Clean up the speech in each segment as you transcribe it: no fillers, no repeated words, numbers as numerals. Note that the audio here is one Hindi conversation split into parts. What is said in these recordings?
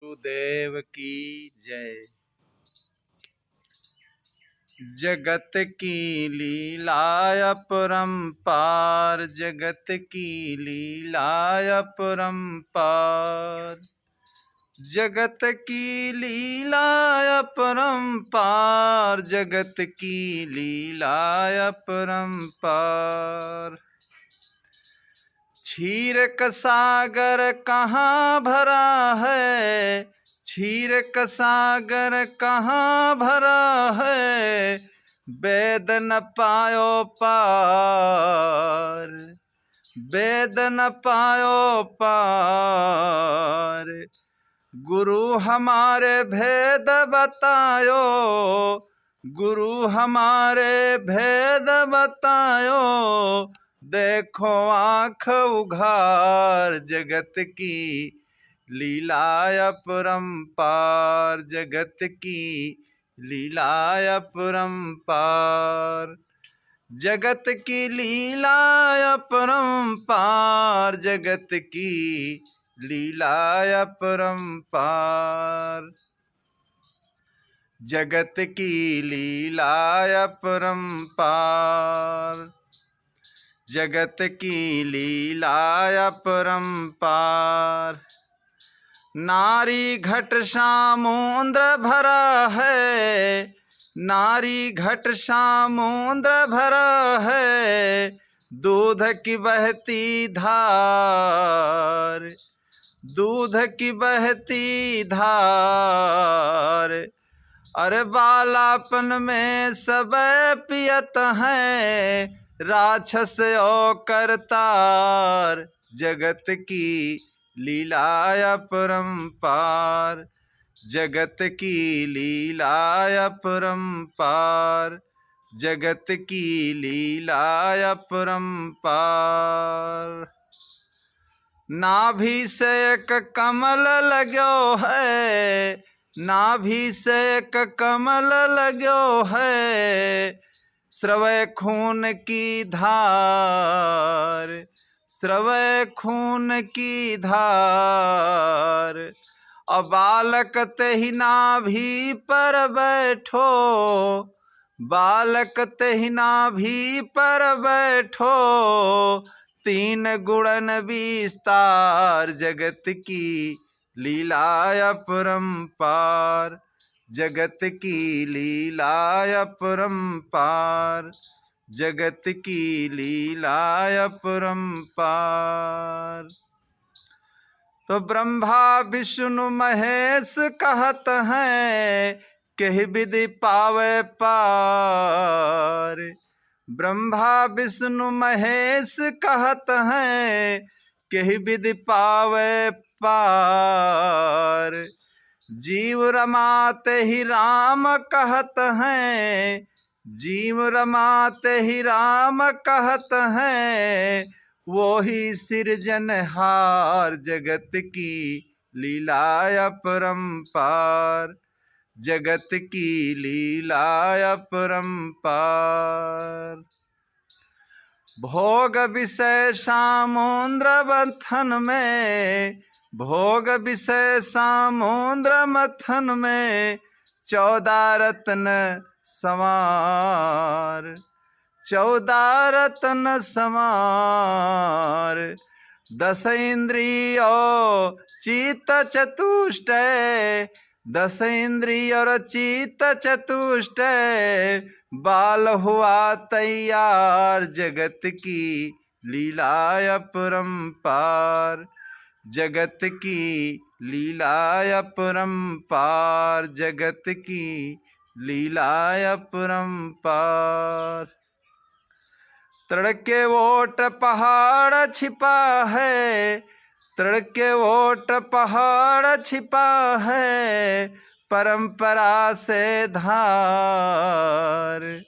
गुरुदेव की जय। जगत की लीला अपरंपार, जगत की लीला अपरंपार, जगत की लीला अपरंपार, जगत की लीला अपरंपार। क्षीर का सागर कहाँ भरा है, क्षीर का सागर कहाँ भरा है, वेद न पायो पार, वेद न पायो पार। गुरु हमारे भेद बतायो, गुरु हमारे भेद बतायो, देखो आँख उघार। जगत की लीला अपरंपार, जगत की लीला अपरंपार, जगत की लीला अपरंपार, जगत की लीला अपरंपार, जगत की लीला अपरंपार, जगत की लीला अपरंपार। नारी घट समुद्र भरा है, नारी घट समुद्र भरा है, दूध की बहती धार, दूध की बहती धार। अरे बालापन में सब पियत हैं, राक्षस ओ करतार। जगत की लीला अपरंपार, जगत की लीला अपरंपार, जगत की लीला अपरंपार। नाभि से एक कमल लगो है, नाभि से एक कमल लगो है, स्रवै खून की धार, स्रवै खून की धार। अब बालक तेहि नाभि पर बैठो, बालक तेहि नाभि पर बैठो, तीन गुणन विस्तार। जगत की लीला अपरंपार, जगत की लीला अपरंपार, जगत की लीला अपरंपार। तो ब्रह्मा विष्णु महेश कहत हैं, कहि विधि पावे पार। ब्रह्मा विष्णु महेश कहत हैं, कहि विधि पावे पार। जीव रमाते ही राम कहत हैं, जीव रमाते ही राम कहत हैं, वो ही सिरजनहार। जगत की लीला अपरंपार, जगत की लीला अपरंपार। भोग विषय समुद्र मंथन में, भोग विषय समुद्र मंथन में, 14 रत्न समार, 14 रत्न समार। 10 इंद्रियों चित्त चतुष्टय, 10 इंद्रिय और चित्त चतुष्टय, बाल हुआ तैयार। जगत की लीला अपरंपार, जगत की लीला अपरंपार, जगत की लीला अपरंपार। तड़ के ओट पहाड़ छिपा है, तड़ के ओट पहाड़ छिपा है, परंपरा से धार।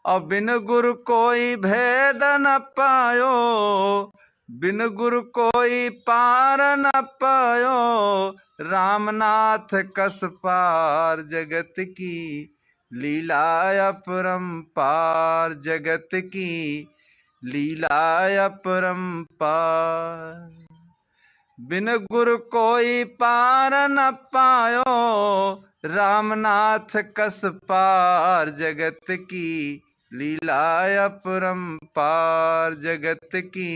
और बिन गुरु कोई भेद न पायो, बिन गुरु कोई पार न पायो, रामनाथ कस पार। जगत की लीला अपरंपार, जगत की लीला अपरंपार, बिन गुरु कोई पार न पायो, रामनाथ कस पार जगत की लीला अपरंपार, जगत की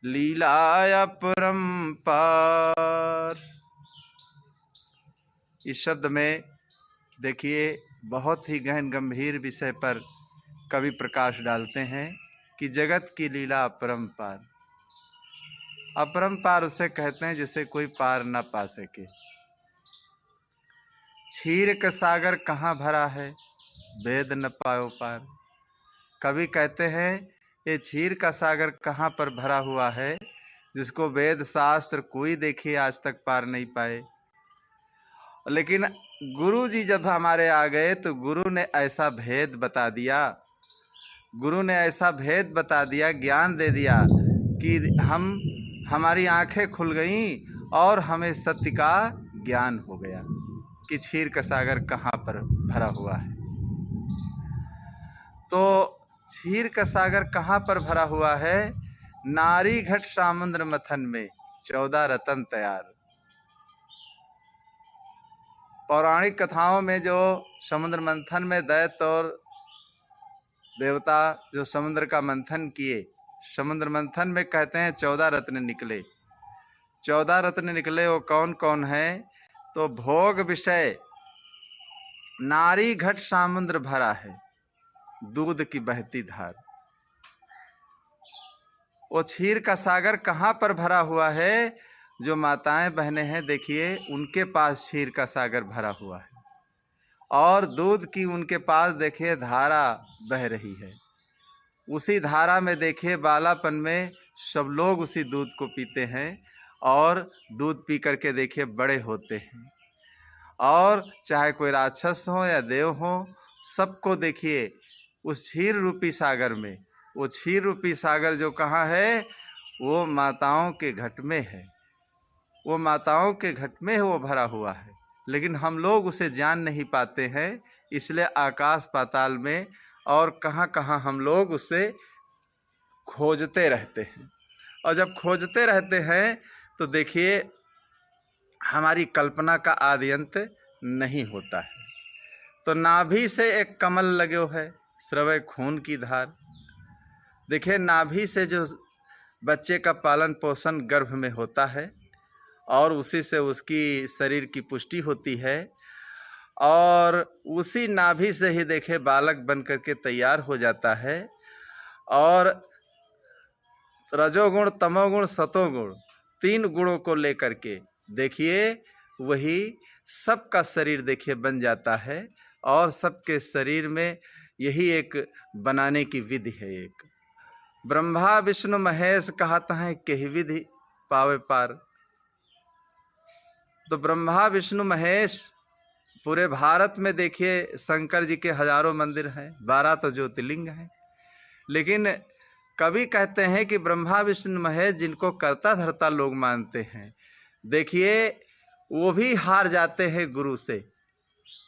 लीला अपरंपार। इस शब्द में देखिए बहुत ही गहन गंभीर विषय पर कवि प्रकाश डालते हैं कि जगत की लीला अपरंपार। अपरंपार उसे कहते हैं जिसे कोई पार न पा सके। क्षीर का सागर कहाँ भरा है, वेद न पायो पार। कवि कहते हैं ये क्षीर का सागर कहाँ पर भरा हुआ है, जिसको वेद शास्त्र कोई देखिए आज तक पार नहीं पाए। लेकिन गुरु जी जब हमारे आ गए तो गुरु ने ऐसा भेद बता दिया, गुरु ने ऐसा भेद बता दिया, ज्ञान दे दिया कि हमारी आंखें खुल गईं और हमें सत्य का ज्ञान हो गया कि क्षीर का सागर कहाँ पर भरा हुआ है। तो क्षीर का सागर कहाँ पर भरा हुआ है? नारी घट समुद्र मंथन में 14 रत्न तैयार। पौराणिक कथाओं में जो समुद्र मंथन में दैत्य और देवता जो समुद्र का मंथन किए, समुद्र मंथन में कहते हैं 14 रत्न निकले। 14 रत्न निकले, वो कौन कौन है? तो भोग विषय नारी घट समुद्र भरा है, दूध की बहती धार। वो क्षीर का सागर कहाँ पर भरा हुआ है? जो माताएं बहनें हैं देखिए उनके पास क्षीर का सागर भरा हुआ है, और दूध की उनके पास देखिए धारा बह रही है। उसी धारा में देखिए बालापन में सब लोग उसी दूध को पीते हैं और दूध पी करके देखिए बड़े होते हैं। और चाहे कोई राक्षस हो या देव हो, सबको देखिए उस क्षीर रूपी सागर में, वो क्षीर रूपी सागर जो कहाँ है? वो माताओं के घट में है, वो माताओं के घट में वो भरा हुआ है। लेकिन हम लोग उसे जान नहीं पाते हैं, इसलिए आकाश पाताल में और कहाँ कहाँ हम लोग उसे खोजते रहते हैं। और जब खोजते रहते हैं तो देखिए हमारी कल्पना का आदि अंत नहीं होता है। तो नाभि से एक कमल लगो है, स्रवै खून की धार। देखिए नाभि से जो बच्चे का पालन पोषण गर्भ में होता है और उसी से उसकी शरीर की पुष्टि होती है, और उसी नाभि से ही देखे बालक बन करके तैयार हो जाता है। और रजोगुण तमोगुण सतोगुण 3 गुणों को लेकर के देखिए वही सबका शरीर देखिए बन जाता है, और सबके शरीर में यही एक बनाने की विधि है। एक ब्रह्मा विष्णु महेश कहता है केहि विधि पावे पार। तो ब्रह्मा विष्णु महेश पूरे भारत में देखिए शंकर जी के हजारों मंदिर हैं, 12 तो ज्योतिर्लिंग हैं। लेकिन कवि कहते हैं कि ब्रह्मा विष्णु महेश जिनको कर्ता धर्ता लोग मानते हैं, देखिए वो भी हार जाते हैं गुरु से।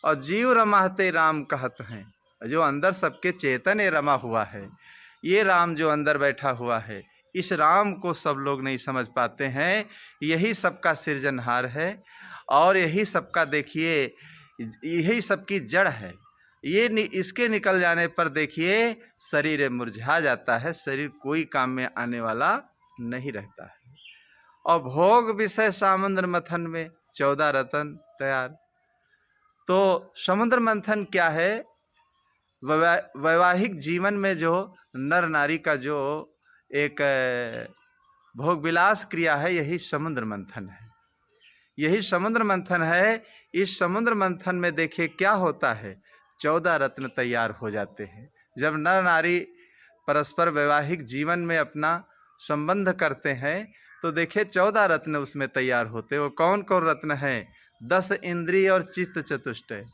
और जीव रमाते राम कहते हैं, जो अंदर सबके चेतन रमा हुआ है, ये राम जो अंदर बैठा हुआ है, इस राम को सब लोग नहीं समझ पाते हैं। यही सबका सृजनहार है और यही सबका देखिए यही सबकी जड़ है। ये इसके निकल जाने पर देखिए शरीर मुरझा जाता है, शरीर कोई काम में आने वाला नहीं रहता है। और भोग विषय समुद्र मंथन में 14 रत्न तैयार। तो समुद्र मंथन क्या है? वैवाहिक जीवन में जो नर नारी का जो एक भोग विलास क्रिया है, यही समुद्र मंथन है, यही समुद्र मंथन है। इस समुद्र मंथन में देखिए क्या होता है, 14 रत्न तैयार हो जाते हैं। जब नर नारी परस्पर वैवाहिक जीवन में अपना संबंध करते हैं तो देखिए 14 रत्न उसमें तैयार होते हैं। वो कौन कौन रत्न हैं? 10 इंद्रिय और चित्त चतुष्टय,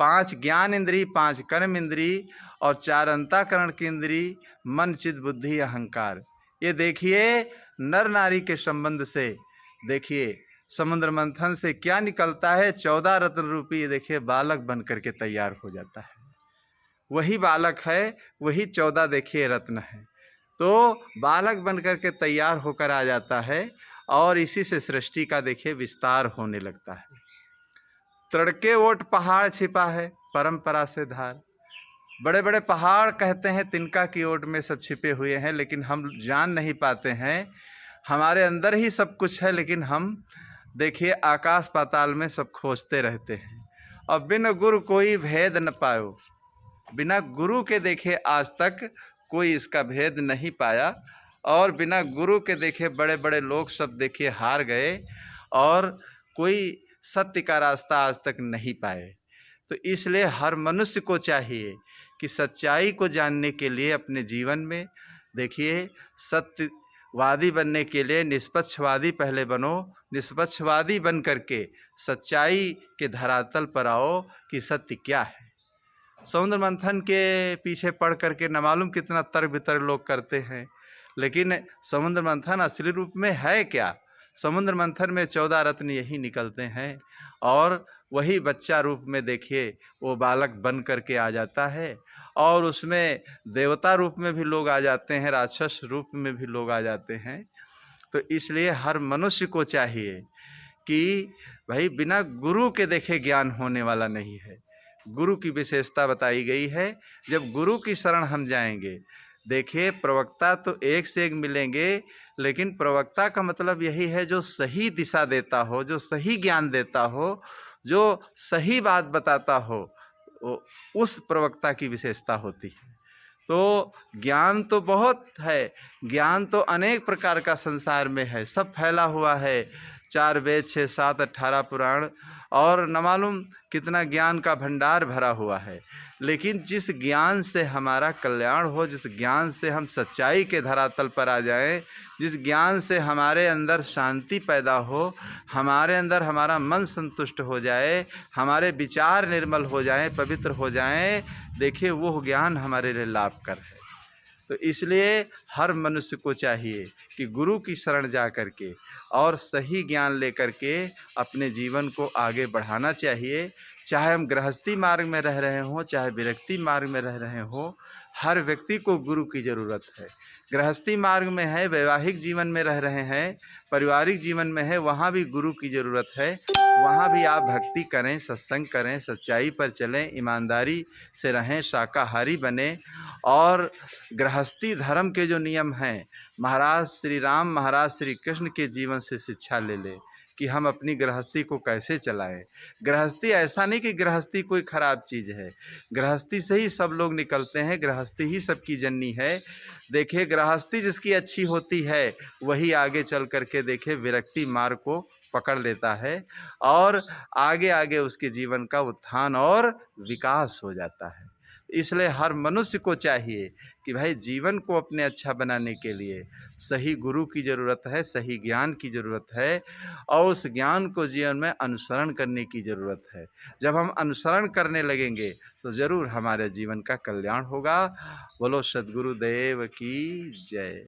5 ज्ञान इंद्री, 5 कर्म इंद्री और 4 अंतःकरण की इंद्री, मन चित्त बुद्धि अहंकार। ये देखिए नर नारी के संबंध से देखिए समुद्र मंथन से क्या निकलता है? 14 रत्न रूपी देखिए बालक बन करके तैयार हो जाता है। वही बालक है, वही 14 देखिए रत्न है। तो बालक बन करके तैयार होकर आ जाता है और इसी से सृष्टि का देखिए विस्तार होने लगता है। तड़के ओट पहाड़ छिपा है परंपरा से धार। बड़े बड़े पहाड़ कहते हैं तिनका की ओट में सब छिपे हुए हैं, लेकिन हम जान नहीं पाते हैं। हमारे अंदर ही सब कुछ है, लेकिन हम देखिए आकाश पाताल में सब खोजते रहते हैं। और बिन गुरु कोई भेद न पायो, बिना गुरु के देखे आज तक कोई इसका भेद नहीं पाया। और बिना गुरु के देखे बड़े बड़े लोग सब देखिए हार गए और कोई सत्य का रास्ता आज तक नहीं पाए। तो इसलिए हर मनुष्य को चाहिए कि सच्चाई को जानने के लिए अपने जीवन में देखिए सत्यवादी बनने के लिए निष्पक्षवादी पहले बनो। निष्पक्षवादी बन करके सच्चाई के धरातल पर आओ कि सत्य क्या है। समुद्र मंथन के पीछे पढ़ करके न मालूम कितना तर्क वितर्क लोग करते हैं, लेकिन समुद्र मंथन असली रूप में है क्या? समुद्र मंथन में 14 रत्न यही निकलते हैं और वही बच्चा रूप में देखिए वो बालक बन करके आ जाता है। और उसमें देवता रूप में भी लोग आ जाते हैं, राक्षस रूप में भी लोग आ जाते हैं। तो इसलिए हर मनुष्य को चाहिए कि भाई बिना गुरु के देखे ज्ञान होने वाला नहीं है। गुरु की विशेषता बताई गई है। जब गुरु की शरण हम जाएंगे, देखिए प्रवक्ता तो एक से एक मिलेंगे, लेकिन प्रवक्ता का मतलब यही है जो सही दिशा देता हो, जो सही ज्ञान देता हो, जो सही बात बताता हो, उस प्रवक्ता की विशेषता होती है। तो ज्ञान तो बहुत है, ज्ञान तो अनेक प्रकार का संसार में है, सब फैला हुआ है। 4 वेद 6 7 18 पुराण और न मालूम कितना ज्ञान का भंडार भरा हुआ है। लेकिन जिस ज्ञान से हमारा कल्याण हो, जिस ज्ञान से हम सच्चाई के धरातल पर आ जाएं, जिस ज्ञान से हमारे अंदर शांति पैदा हो, हमारे अंदर हमारा मन संतुष्ट हो जाए, हमारे विचार निर्मल हो जाएं, पवित्र हो जाएं, देखिए वो ज्ञान हमारे लिए लाभकर है। तो इसलिए हर मनुष्य को चाहिए कि गुरु की शरण जा करके और सही ज्ञान लेकर के अपने जीवन को आगे बढ़ाना चाहिए। चाहे हम गृहस्थी मार्ग में रह रहे हों, चाहे विरक्ति मार्ग में रह रहे हों, हर व्यक्ति को गुरु की ज़रूरत है। गृहस्थी मार्ग में है, वैवाहिक जीवन में रह रहे हैं, पारिवारिक जीवन में है, वहाँ भी गुरु की ज़रूरत है। वहाँ भी आप भक्ति करें, सत्संग करें, सच्चाई पर चलें, ईमानदारी से रहें, शाकाहारी बने। और गृहस्थी धर्म के जो नियम हैं, महाराज श्री राम, महाराज श्री कृष्ण के जीवन से शिक्षा ले लें कि हम अपनी गृहस्थी को कैसे चलाएं। गृहस्थी ऐसा नहीं कि गृहस्थी कोई ख़राब चीज़ है, गृहस्थी से ही सब लोग निकलते हैं, गृहस्थी ही सबकी जननी है। देखिए गृहस्थी जिसकी अच्छी होती है वही आगे चल करके देखिए विरक्ति मार्ग को पकड़ लेता है और आगे आगे उसके जीवन का उत्थान और विकास हो जाता है। इसलिए हर मनुष्य को चाहिए कि भाई जीवन को अपने अच्छा बनाने के लिए सही गुरु की ज़रूरत है, सही ज्ञान की ज़रूरत है और उस ज्ञान को जीवन में अनुसरण करने की ज़रूरत है। जब हम अनुसरण करने लगेंगे तो ज़रूर हमारे जीवन का कल्याण होगा। बोलो सद्गुरुदेव की जय।